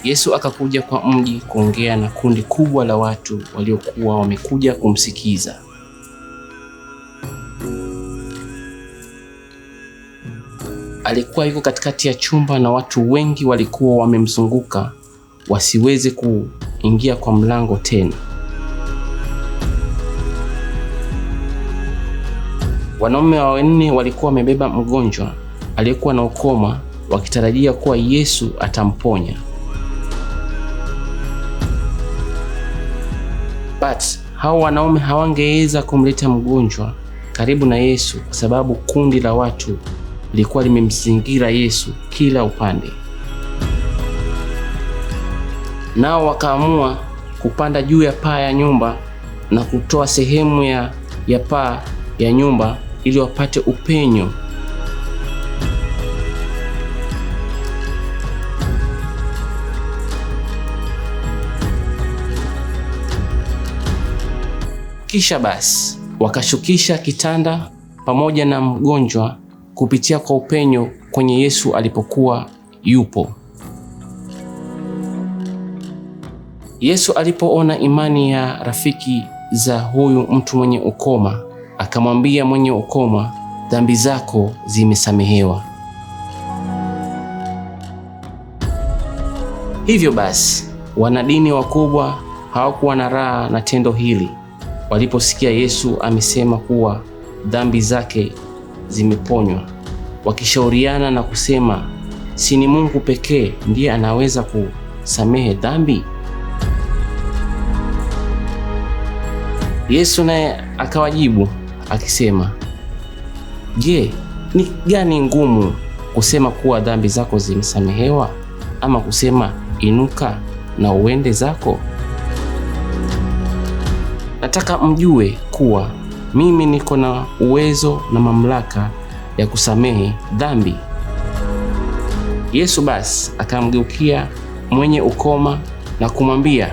Yesu akakuja kwa mji kuongea na kundi kubwa la watu waliokuwa wamekuja kumsikiza. Alikuwa yuko katikati ya chumba na watu wengi walikuwa wamemzunguka wasiweze kuingia kwa mlango tena. Wanaume wanne walikuwa wamebeba mgonjwa aliyekuwa na ukoma wakitarajia kuwa Yesu atamponya. But hao wanaume hawangeweza kumleta mgonjwa karibu na Yesu kwa sababu kundi la watu lilikuwa limemzingira Yesu kila upande. Nao wakaamua kupanda juu ya paa ya nyumba na kutoa sehemu ya paa ya nyumba ili wapate upenyo. Kisha basi wakashukisha kitanda pamoja na mgonjwa kupitia kwa upenyo kwenye Yesu alipokuwa yupo. Yesu alipoona imani ya rafiki za huyu mtu mwenye ukoma, akamwambia mwenye ukoma, dhambi zako zimesamehewa. Hivyo basi wanadini wakubwa hawakuwa na raha na tendo hili waliposikia Yesu amesema kuwa dhambi zake zimeponywa, wakishauriana na kusema, si ni Mungu pekee ndiye anaweza kusamehe dhambi? Yesu naye akawajibu akisema, je, ni gani ngumu, kusema kuwa dhambi zako zimesamehewa, ama kusema inuka na uende zako? Nataka mjue kuwa mimi niko na uwezo na mamlaka ya kusamehe dhambi. Yesu basi akamgeukia mwenye ukoma na kumwambia,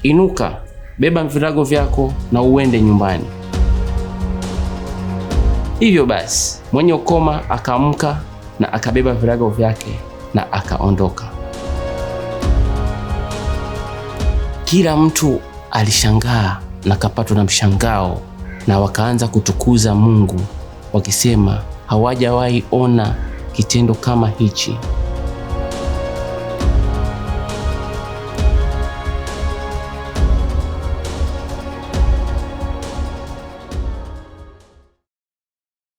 inuka, beba virago vyako na uende nyumbani. Hivyo basi mwenye ukoma akaamka na akabeba virago vyake na akaondoka. Kila mtu alishangaa na kapatwa na mshangao, na wakaanza kutukuza Mungu wakisema hawajawahi ona kitendo kama hichi.